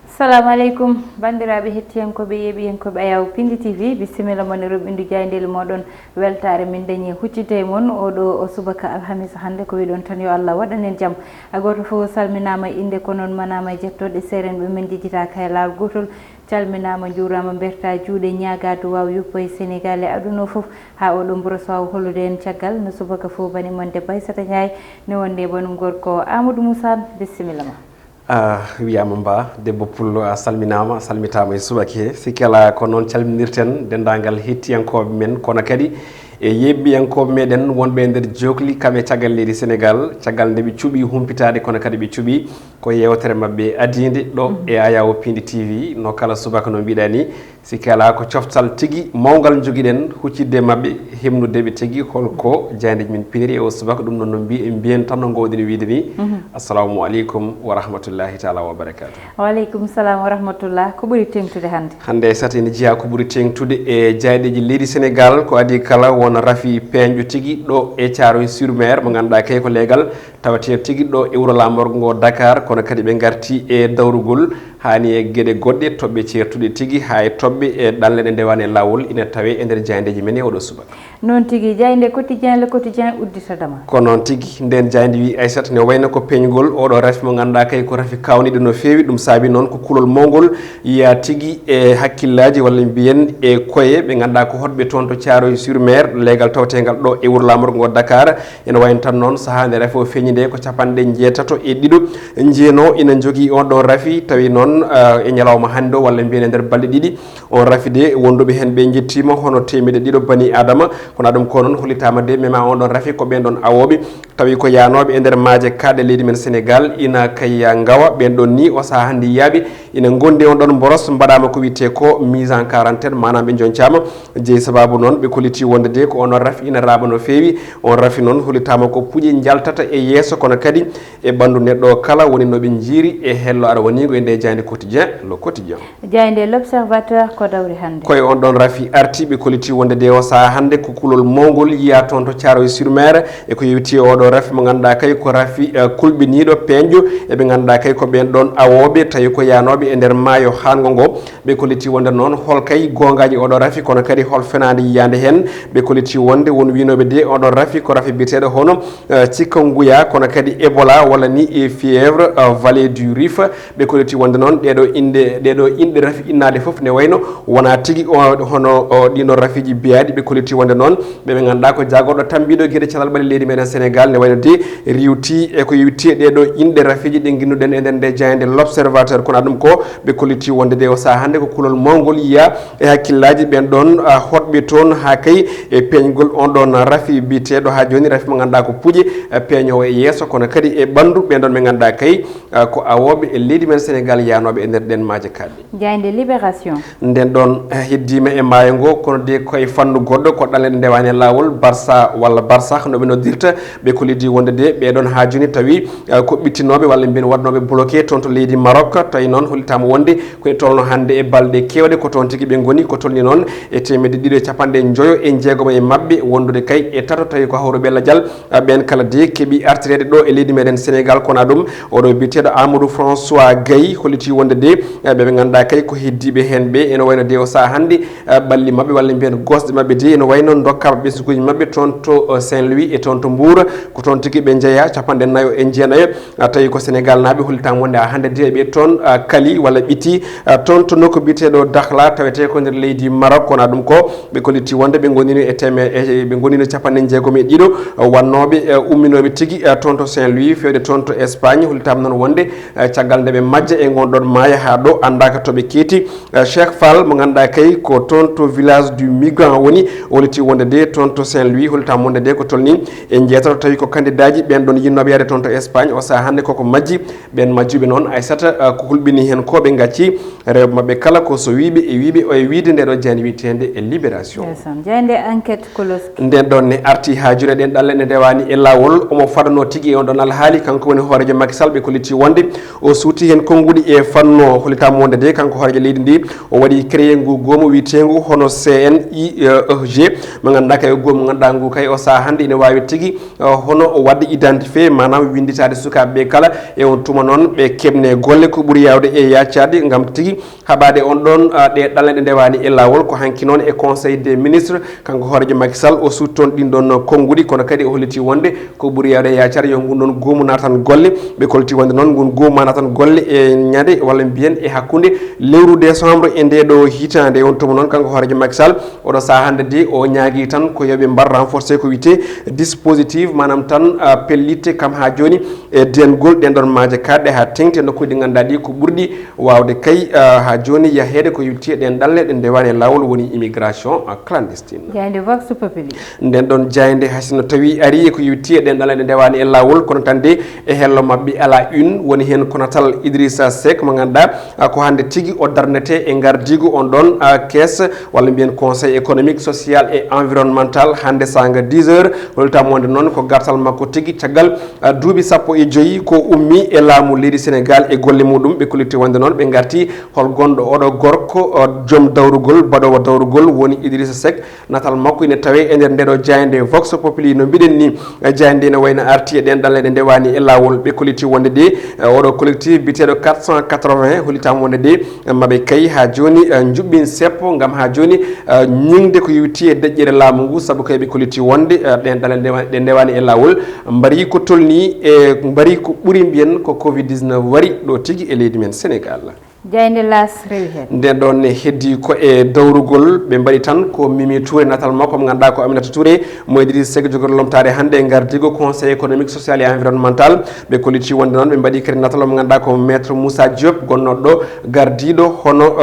Assalamu alaikum bandiraɓe hettiyankoɓe yeɓiyankoɓe Ayaw Pindi TV bisimilla moon e roɓindu jaydel moɗon weltare min dañi huccite moon oɗo o subaka alhamisa hande ko wiɗon tan yo Allah waɗanen jaam goto foof salminama inde ko noon manama e jettoɗe serenɓe min jejjita kay lawol gotol calminama juurama berta juuɗe ñaga duwaw yuppo e Sénégal e aduna foof ha oɗo buuro saw hollude en caggal no subaka foof bani moon debbo Aissata Ndiaye ne wonde bonum gorko Amadou Moussa bisimilla ma wiyama mba debbo pullo a salminama salmitama e subaki he sikkala ko noon calminirten dendagal hettiyankoɓe men kono kadi e yebbiyankoɓe meɗen wonɓe e nder jokli kamɓe caggal leydi Sénégal caggal nde ɓe cuuɓi humpitade kono kadi ɓe cuuɓi ko yewtere mabɓe adide ɗo e Ayaw Pindi TV no kala subaka no mbiɗa ni sikki ala ko coftal tigui mawgal joguiɗen huccidde mabɓe hemnudeɓe tigui holko jaydeji min piniri e o subaka ɗum noon no mbiyen tan no gowɗen wiide ni assalamu aleykum wa rahmatullahi taala wa barakatuh. Waaleykum salam wa rahmatullah. Ko ɓuuri tengtude hande Aissata ene jeeya ko ɓuuri tengtude e jaydeji leydi Sénégal ko adi kala wona rafi peñƴo tigui ɗo e Thiaroye sur Mer mo ganduɗa kay ko leegal tawate tigui ɗo e wuuro lamorgo ngo Dakar kono kadi ɓe garti e dawrugol hani e gueɗe goɗɗe toɓɓe certuɗe tigui ha e toɓɓe e ɗalle ɗe ndewani e lawol ina tawe e nder jaydeji men e oɗo subaka noon tigui jayde quotidien le quotidien udditadama ko noon tigui nden jayde wi Aissata ne wayno ko peñgol oɗo rafi mo ganduɗa kay ko rafi kawniɗo no fewi ɗum saabi noon ko kulol mawgol yiya tigui e hakkillaji walla mbiyen e koye ɓe ganduɗa ko hotɓe toon to Thiaroye sur Mer leegal tawtegal ɗo e wuuro lamorgo ngo Dakar ene wayno tan noon saaha nde rafi o feeñi nde ko capanɗe jeetato e ɗiɗo jeeno ina jogui on ɗo rafi tawi noon e ñalawma hande o walla mbiyen e nder balɗe ɗiɗi on rafi de wonduɓe hen ɓe jettima hono temedde ɗiɗo bani adama kono ɗum ko noon hollitama de mema on ɗon rafi ko ɓen ɗon awoɓe tawi ko yanoɓe e nder maaje kaɗe leydi men Sénégal ina kayya gawa ɓen ɗon ni o saaha hande yaaɓe ina gondi on ɗon boros mbaɗama ko wiyete ko mise en quarantaine manam ɓe joncama jeeyi sababu noon ɓe kolliti wonde de ko on ɗon rafi ina raaɓa no fewi on rafi noon hollitama ko puuƴe jaltata e yesso kono kadi e ɓandu neɗɗo kala woni noɓe jiiri e hello aɗa wonigo e nde jayde quotidien le quotidien jayde l'observateur ko dawri hande koye on ɗon rafi arti ɓe kolliti wonde de o saaha hande ko kulol mawgol yiya toon to Thiaroye sur Mer e ko yewti oɗo rafi mo ganduɗa kay ko rafi kulɓiniɗo peñƴo eɓe ganduɗa kay ko ɓen ɗon awoɓe tawi ko yanoɓe e nder maayo hango ngo ɓe kolliti wonde noon hol kay gongaji oɗo rafi kono kadi hol fenade yiyande hen ɓe kolliti wonde won winoɓe de oɗon rafi ko rafi biyeteɗo hono cikanguya kono kadi Ebola walla ni e fièvre vallée du Rif ɓe kolliti wonde noon ɗeɗo inɗe rafi innade foof ne wayno wona tigui hono ɗino rafiji biyaɗi ɓe kolliti wonde noon ɓeɓe ganduɗa ko jagoɗo tambiɗo gueɗe calal ɓaɗe leydi meɗen Sénégal ne wayno de riwti e ko yewti ɗeɗo inɗe rafiji ɗe guinnuɗen e nder nde jayde l'observateur kono ɗum ko ɓe kolliti wonde de o saaha hande ko kulol mawgol yiya e hakkillaji ɓen ɗon hotɓe toon ha kay e peñgol on ɗon rafi biteɗo ha joni rafi mo ganduɗa ko puuƴe peñowo e yesso kono kadi e ɓandu ɓen ɗon ɓe ganduɗa kay ko awoɓe e leydi men Sénégal yanoɓe e nder ɗen maaje kaɗɗe jayde libération nden ɗon heddima e maayo ngo kono de koye fannu goɗɗo ko ɗalle ɗe ndewani e lawol Barça walla Barsakh noɓe noddirta ɓe kollidi wonde de ɓeɗon ha joni tawi ko ɓittinoɓe walla mbiyen waɗnoɓe bloqué toon to leydi Maroc tawi noon hollitama wonde koye tolno hande e balɗe kewɗe ko toon tigui ɓe goni ko tolni noon e temedde ɗiɗi e capanɗe joyo e jeegom e mabɓe wondude kay e tato tawi ko hawru Bella Dial ɓen kala de keeɓi artirede ɗo e leydi meɗen Sénégal kono ɗum oɗo biteɗo Amadou François Gaye holliti wonde de ɓeɓe ganduɗa kay ko heddiɓe hen ɓe ene wayno de o saaha hande balli mabɓe walla mbiyen gosɗe mabɓe de ene wayno dokkama ɓesguji mabɓe toon to Saint-Louis e toon to Mbour ko toon tigui ɓe jeeya capanɗe nayyo e jeenayyo tawi ko Sénégal naaɓe hollitama wonde ha hande de ɓe toon kali walla ɓitti toon to nokku biteɗo Dakhla tawete ko nder leydi Maroc kono ɗum ko ɓe kolliti wonde ɓe gonino e ɓe gonino capanɗe jeegom e ɗiɗo wannoɓe umminoɓe tigui toon to Saint-Louis fewde toon to Espagne hollitama noon wonde caggal nde ɓe majja e gonɗon maaya ha ɗo andaka toɓe keeti Cheikh Fall mo ganduɗa kay ko toon to village du migrant woni holliti wonde de toon to Saint-Louis hollitama wonde de ko tolni e jeetato tawi ko candidat ji ɓen ɗon yinnoɓe yaade toon to Espagne o saaha hande koko majji ɓen majjuɓe noon Aissata ko hulɓini hen ko ɓe gacci rewɓe mabɓe kala ko so wiɓe e wiɓe e wiide nde ɗo jani witende e libération jayde enquête Koloski nden ɗon ne arti ha joni ɗen ɗalle ne ndewani e lawol omo fadano tigui e on ɗon alhaali kanko woni hoorejo Macky Sall ɓe kolliti wonde o suuti hen konnguɗi e fanno hollitama wonde de kanko hoorejo leydi ndi o waɗi créé ngu gomo witegu hono CNIEG mo ganduɗa kay gomo ganduɗa ngu kay o saaha hande ine wawi tigui hono wadde identifié manam winditade sukaɓe kala e on tuma noon ɓe keɓne golle ko ɓuuri yawde e yaccade gam tigui haɓade on ɗon ɗe ɗalleɗe ndewani e lawol ko hanki noon e conseil des ministres kanko hoorejo Macky Sall o sutton ɗin ɗon konnguɗi kono kadi o holliti wonde ko ɓuuri yawde e yaccade yo ngun ɗon goomu natan golle ɓe kolti wonde noon ngun goomu natan golle e ñande walla mbiyen e hakkude lewru décembre e nde ɗo hitande on tuma noon kanko hoorejo Macky Sall oɗo saha hande de o ñaagui tan ko yoɓe mbar renforcé ko wiyete dispositif manam tan pellitte kam ha joni e dengol ɗen ɗon maaje kaɗɗe ha tengti e nokkuji ɗi ganduɗa ɗi ko ɓurɗi wawde kay ha joni yahede ko witte ɗen ɗalle ɗe ndewani e lawol woni immigration clandestine jayde vox populi nden ɗon jayde hasino tawi ari ko witte ɗen ɗalle ɗe ndewani e lawol kono tan de e hello mabɓe ala une woni hen konatal Idrissa Seck mo ganduɗa ko hande tigui o darnete e gardigo on ɗon caisse walla mbiyen conseil économique social et environnemental hande sanga 10 heures holtamonde noon ko gartal makko tigui caggal duuɓi 15 ko ummi e laamu leydi Sénégal e golle muɗum ɓe kollitti wonde noon ɓe garti hol gonɗo oɗo gorko joom dawrugol baɗowo dawrugol woni Idrissa Seck natal makko ine tawe e nder ndeɗo jayde vox populi no mbiɗen ni jayde ne wayno arti e ɗen ɗalleɗe ndewani e lawol ɓe kollitti wonde de oɗo collectif biteɗo 480 hollitama wonde de maɓe kay ha joni juɓɓin seppo gam ha joni ñingde ko yewti e deƴƴere laamu ngu saabu kay ɓe kollitti wonde ɗen ɗalleɗe ɗe ndewani e lawol mbari ko tolni e mbari ko ɓuuri mbiyen ko covid-19 wari ɗo tigui e leydi men Sénégal jayde las rewi hen nden ɗon ne heddi ko e dawrugol ɓe mbaɗi tan ko Mimi Touré natal makko mo ganduɗa ko Aminata Touré mo Idrissa Seck jogori lomtade hande e gardigo conseil économique social et environnemental ɓe kolliti wonde noon ɓe mbaɗi kadi natal mo ganduɗa ko maître Moussa Diop gonnoɗo ɗo gardiɗo hono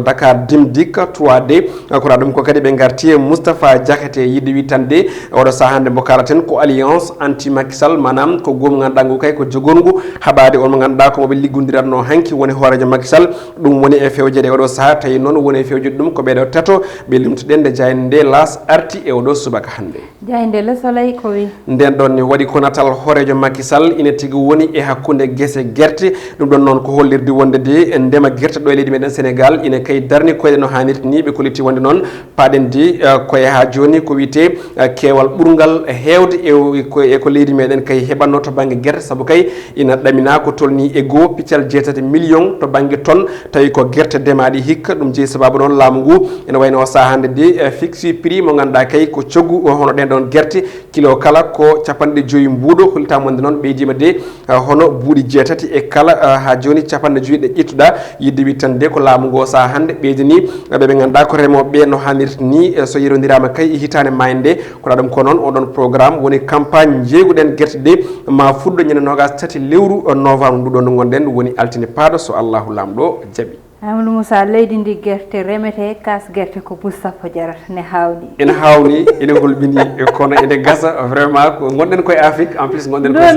Dakar Dimdik 3D kono ɗum ko kadi ɓe garti e Moustapha Diakhaté yidde wittande oɗo saha hande mo kalaten ko alliance anti Macky Sall manam ko goomu ganduɗa ngu kay ko jogongu haɓade on mo ganduɗa ko moɓe liggodiratno hanki woni hoorejo Macky Sall ɗum woni e fewjede oɗo saaha tawi noon woni e fewjude ɗum ko ɓeɗo tato ɓe limtuɗen nde jayde nde las arti e oɗo subaka hande jayde le soleil ko wi nden ɗon ne waɗi ko natal hoorejo Macky Sall ine tigui woni e hakkude guese guerte ɗum ɗon noon ko hollirde wonde de ndema guerte ɗo e leydi meɗen Sénégal ine kay darni koyɗe no hannirta ni ɓe kollitti wonde noon paɗen de koye ha joni ko wiyete keewal ɓurgal hewde e ko leydi meɗen kay heɓanno to banggue guerte saabu kay ina ɗamina ko tolni e goo piccal 7 millions to banggue tonne tawi ko guerte ndemaɗi hikka ɗum jeeyi sababu noon laamu ngu ene wayno o saha hande de fixi prix mo ganduɗa kay ko coggu hono ɗen ɗon guerte kilo kala ko 50 mbuuɗo hollitama wonde noon ɓeydima de hono buuɗi 6 e kala ha joni 50 ɗe ƴettuɗa yidde wittande ko laamu ngu o saha hande ɓeydini ɓe ganduɗa ko remoɓeɓe no hannirta ni so yerodirama kay e hitande mayde nde kono ɗum ko noon oɗon programme woni campagne jeeguɗen guerte ɗe ma fuɗɗo ñande nogas 3 lewru novembre nduɗo ndu gonɗen woni altine paaɗo so Allahu lamɗo jaaɓi Amadou Moussa leydi ndi guerte remete kas guerte ko Moustapha jarata ne hawni ene hawni ene holɓini kono ene gasa vraiment ko gonɗen koye Afrique en plus gonɗen koye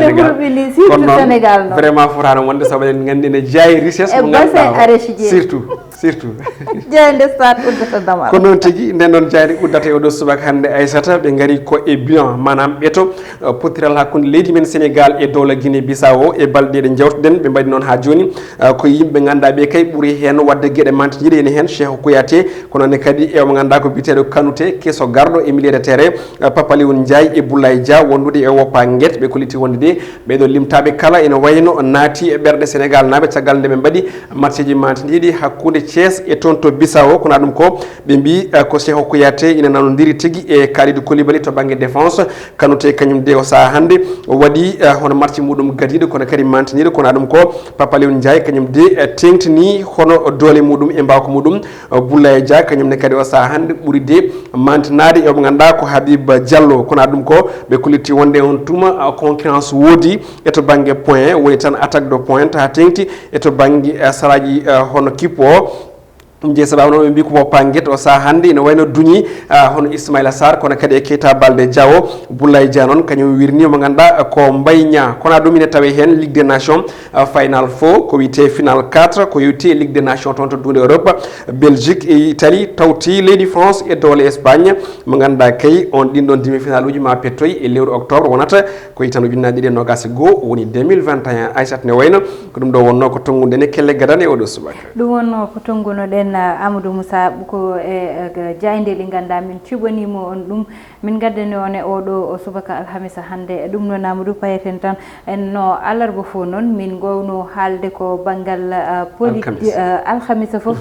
Sénégal kono vraiment fotano wonde saabu eɗen gandi ene jaayi richesse mo ganduɗa surtout jayde sat uddata damal ko noon tigui nden ɗon jayde uddata oɗo subaka hande Aissata ɓe gaari ko e bilan manam ɓeeto pottiral hakkude leydi men Sénégal e dowla Guinée Bissau e balɗe ɗe jawtuɗen ɓe mbaɗi noon ha joni ko yimɓe ganduɗa ɓe kay ɓuuri hen wadde gueɗe mantijiɗe ene hen Cheikh Kouyaté kono ne kadi e mo ganduɗa ko biteɗo Kanouté kesso garɗo e milieu de terrain Papa Liwon Ndiaye e Boulaye Dia wondude e woppa guet ɓe kolliti wonde de ɓeɗo limtaɓe kala ene wayno naati e ɓerɗe Sénégal naɓe caggal nde ɓe mbaɗi match ji mantijiɗi hakkude Thiès e toon to Bissau kono ɗum ko ɓe mbi ko Cheikh Kouyaté ina nanodiri tigui e Kalidou Koulibaly to banggue défense Kanouté kañum de o saha hande waɗi hono match muɗum gadiɗo kono kadi mantiniɗo kono ɗum ko Papa Liwon Ndiaye kañum de tengtini hono doole muɗum e mbawko muɗum Boulaye Dia kañumne kadi o saha hande ɓuuri de mantinade e mo ganduɗa ko Habib Diallo kono ɗum ko ɓe kollitti wonde on tuma concurrence woodi e to banggue point woni tan attaque de pointe ha tengti e to banggue saraji hono kippo o ɗum jeeyi sababu noon ɓe mbi ko woppa guet o saha hande ene wayno duñi hono Ismaïla Sarr kono kadi e Keita Baldé Diawo Boulaye Dia noon kañum wirni mo ganduɗa ko Mbaye Niang kono ɗum ine tawe hen Ligue des Nations final 4 ko wiyete final 4 ko yewti Ligue des Nations toon to dunde Europe Belgique e Italie tawti leydi France e dowle Espagne mo ganduɗa kay on ɗin ɗon demi final uji ma pettoy e lewru octobre wonata ko yitan ujunnaje ɗiɗi nogas e goho woni 2021 Aissata ne wayno ko ɗum ɗo wonno ko tongude ne kelle gadane oɗo subaka ɗum wonno ko tonguno ɗen nden Amadou Moussa ko jayndeli ganda min cuɓanimo on ɗum min gaddani on e oɗo subaka alhamisa hande ɗum noon Amadou payeten tan en no alarba fo noon min gowno haalde ko banggal politique alhamisa foof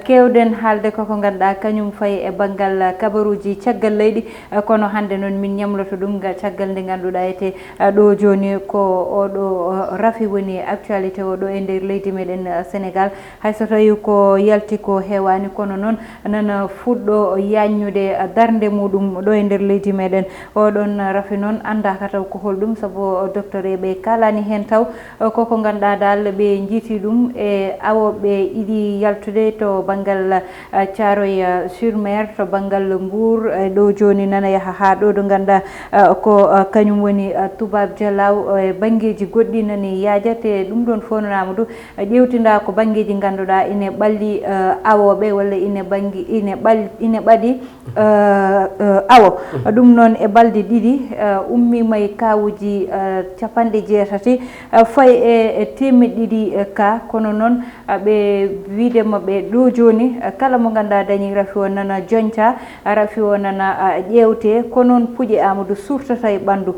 kewden haalde koko ganduɗa kañum fayi e banggal kabaruji caggal leydi kono hande noon min ñamloto ɗum caggal nde ganduɗa ete ɗo joni ko oɗo rafi woni actualité o ɗo e nder leydi meɗen Sénégal hayso tawi ko yalti ko hewani kono noon nana fuɗɗo yanñude darde muɗum ɗo e nder leydi meɗen oɗon rafi noon andaka taw ko holɗum saabu docteur ɓe kalani hen taw koko ganduɗa dal ɓe jiiti ɗum e awoɓe iɗi yaltude to banggal Thiaroye sur Mer to banggal Mbour ɗo joni nana yaaha ha ɗo ɗo ganduɗa ko kañum woni Toubab Dialaw e banggueji goɗɗi nani yaajate ɗum ɗon fof non Amadou ƴewtinda ko banggueji ganduɗa ine ɓalli awoɓe walla ine ɓaɗi awo ɗum noon e balɗe ɗiɗi ummima e kawuji 80 fayi e temedde ɗiɗi ka kono noon ɓe widema ɓe ɗo joni kala mo ganduɗa dañi rafi o nana jonca rafi o nana ƴewte ko noon puuƴe Amadou surtata e ɓandu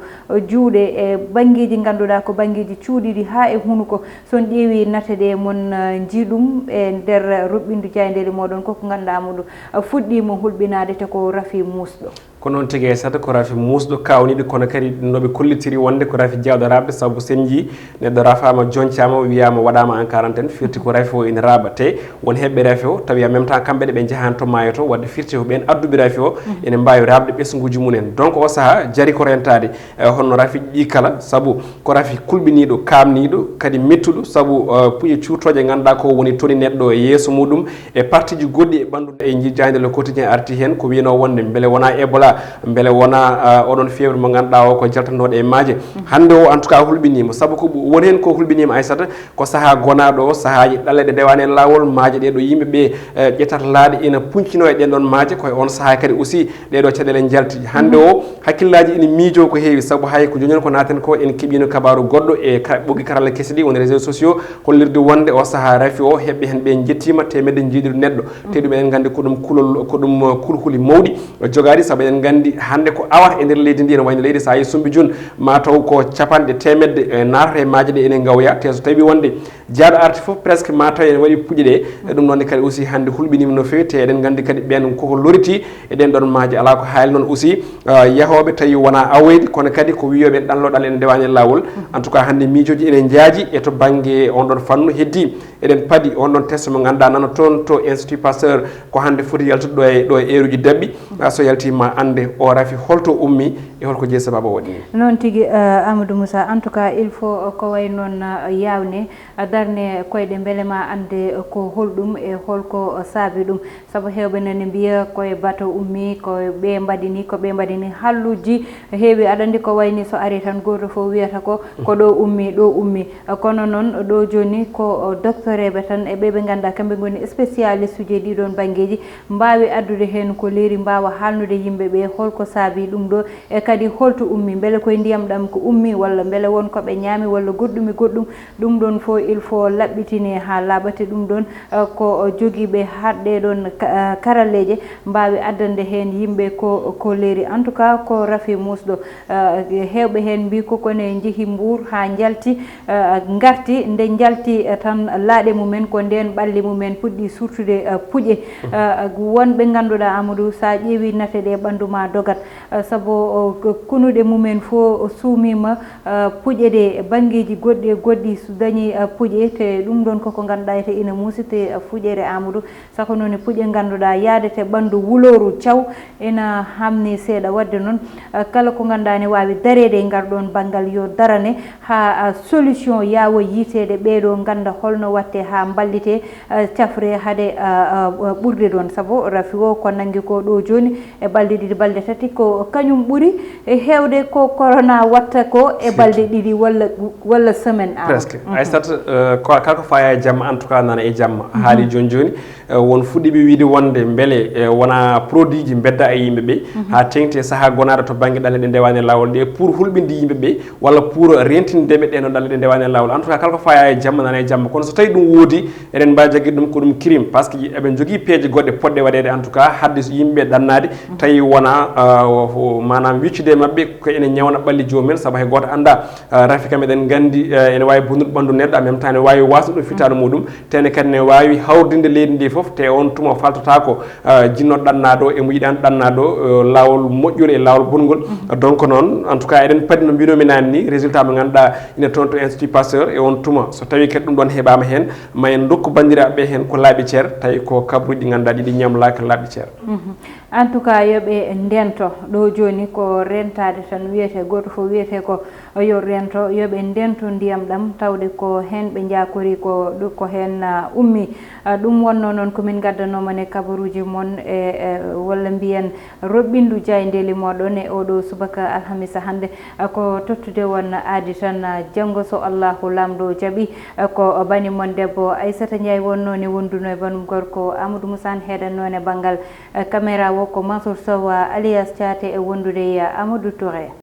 juuɗe e banggueji ganduɗa ko banggueji cuuɗiɗi ha e hunuko son ƴeewi nateɗe mon jiiɗum e nder ruɓɓindu jayndeli moɗon koko ganduɗa Amadou fuɗɗima hulɓinade te ko rafi musɗo ko noon tigi e sata ko rafi musɗo kawniɗo kono kadi noɓe kollitiri wonde ko rafi jawɗo rabde saabu sen ji neɗɗo rafama joncama wiyama waɗama en quarantaine firti ko rafi o ina raɓa te won heɓɓe rafi o tawi en même temps kamɓene ɓe jahani to maayo to wadde firti ko ɓen adduɓe rafi o ene mbawi rabde ɓesguji mumen donc o saaha jaari ko rentade honno rafi ɗi kala saabu ko rafi kulɓiniɗo kamniɗo kadi mettuɗo saabu puƴe cuutoje ganduɗa ko woni toni neɗɗo e yeeso muɗum e partie ji goɗɗi e ɓandu e jijade le quotidien arti hen ko wino wonde beele wona Ebola beele wona oɗon fewre mo ganduɗa o ko jaltannoɗo e maaje hande o en tout cas hulɓinima saabu ko woni hen ko hulɓinima Aissata ko saaha gonaɗo o saahaji ɗaleɗe dewani en lawol maaje ɗeɗo yimɓeɓe ƴettata laaɗe ina puncino e ɗenɗon maaje koye on saaha kadi aussi ɗeɗo caɗele jalti hande o hakkillaji ina miijo ko heewi saabu hay ko joni ko naten ko en keeɓino kabaru goɗɗo e ɓoggui karalla kesi ɗi woni réseaux sociaux hollirde wonde o saaha rafi o heɓɓe hen ɓe jettima temedde jiiɗiɗo neɗɗo te ɗum eɗen gandi ko ɗum kulol ko ɗum kulhuli mawɗi jogaɗi saabu eɗen gandi hande ko awata e nder leydi ndi ene wayno leydi sa yi Soumbédioune mataw ko capanɗe temedde natata e maaje ɗe ene gawya te so tawi wonde jaaɗo arti foof presque mataw ene waɗi puƴe ɗe ɗum noon kadi aussi hande hulɓinima no fewi te eɗen gandi kadi ɓen koko loriti e ɗen ɗon maaje ala ko hayli noon aussi yahoɓe tawi wona awoyde kono kadi ko wiyoɓe ɗanloɗal ene ndewani e lawol en tout cas hande miijoji ene jaaji e to banggue on ɗon fannu heddi eɗen paadi on ɗon test mo ganduɗa nana toon to Institut Pasteur ko hande foti yaltude ɗo e heure uji dabɓi so yaltima ande o rafi holto ummi e holko jeeyi sababu o waɗi noon tigui Amadou Moussa en tout cas il faut ko way noon yawne darne koyɗe beelema ande ko holɗum e holko saabi ɗum saabu hewɓe nane mbiya koye bateau ummi koye ɓe mbaɗini halluji heewi aɗa andi ko wayni so ari tan goto fof wiyata ko ɗo ummi kono noon ɗo joni ko docteur eɓe tan e ɓeɓe ganduɗa kamɓe goni spécialiste uji ɗiɗon banggueji mbawi addude hen ko leeri mbawa halnude yimɓeɓe holko saabi ɗum ɗo e kadi holto ummi beele koye ndiyam ɗam ko ummi walla beele won koɓe ñaami walla goɗɗum ɗum ɗon fof il faut laɓɓitine ha laaɓate ɗum ɗon ko joguiɓe haɗɗe ɗon karalleje mbawi addande hen yimɓe ko leeri en tout cas ko rafi musɗo hewɓe hen mbi kokone jeehi Mbour ha jalti garti nde jalti tan laaɗe mumen ko nden ɓalli mumen puɗɗi surtude puƴe wonɓe ganduɗa Amadou sa ƴeewi nateɗe ɓanduma dogat saabu kunuɗe mumen fo suumima puƴe ɗe banggueji goɗɗi so dañi puƴe te ɗum ɗon koko ganduɗa te ina musite fuƴere Amadou sako noon puƴe ganduɗa yaadete ɓandu wuloru thiaw ina hamni seeɗa wadde noon kala ko ganduɗa ne wawi darede e ngarɗon banggal yo darane ha solution yawo yitede ɓeɗo ganda holno watte ha ballite cafre haade ɓurde ɗon saabu rafi o ko nanggui ko ɗo joni e balɗe ɗiɗi balɗe tati ko kañum ɓuuri hewde ko corona watta ko e balde ɗiɗi walla semaine presque Aissata kala ko faya e jamma en tout cas nana e jamma haali joni won fuɗɗiɓe wiide wonde beele wona produit ji bedda e yimɓeɓe ha tengti e saaha gonaɗo to banggue ɗalle ɗe ndewani e lawol ɗe pour hulɓinde yimɓeɓe walla pour rentindeɓe ɗeno ɗalle ɗe ndewani e lawol en tout cas kala ko faya e jamma nana e jamma kono so tawi ɗum woodi eɗen mbawi jagguide ɗum ko ɗum crime par ce que eɓe jogui peeje goɗɗe poɗɗe waɗede en tout cas hadde yimɓeɓe ɗannade tawi wona manam wiccude mabɓe ko ene ñawna ɓalli jomumen saabu hay goto anda rafi kam eɗen gandi ene wawi bonnude ɓandu neɗɗo en même temps ne wawi wasnuɗo fitade muɗum tene kadi ne wawi hawrinde leydi ndi foof te on tuma faltata ko jinnoɗo ɗannaɗo emo yiɗani ɗannaɗo lawol moƴƴol e lawol bongol donc noon en tout cas eɗen paadi no mbinomi nani ni résultat mo ganduɗa ina toon to institut Pasteur e on tuma so tawi kadi ɗum ɗon heɓama hen ma en dokku bandiraɓe hen ko laaɓi ceer tawi ko kabruji ɗi ganduɗa ɗiɗi ñamlaki laaɓi ceer en tout cas yoɓe ndento ɗo joni ko rentade tan wiyete goto fof wiyete ko yo rento yoɓe ndento ndiyam ɗam tawde ko hen ɓe jakori ko hen ummi ɗum wonno noon komin gaddanomane kabaruji moon e walla mbiyen roɓɓindu jayndeli moɗon e oɗo subaka alhamisa hande ko tottude won aadi tan janggo so allahu lamɗo jaaɓi ko bani moon debbo Aissata Ndiaye wonno ne wonduno e banum gorko Amadou Moussane heɗannone banggal caméra wo ko Mansour Sow alias Thiaté e wondude Amadou Touré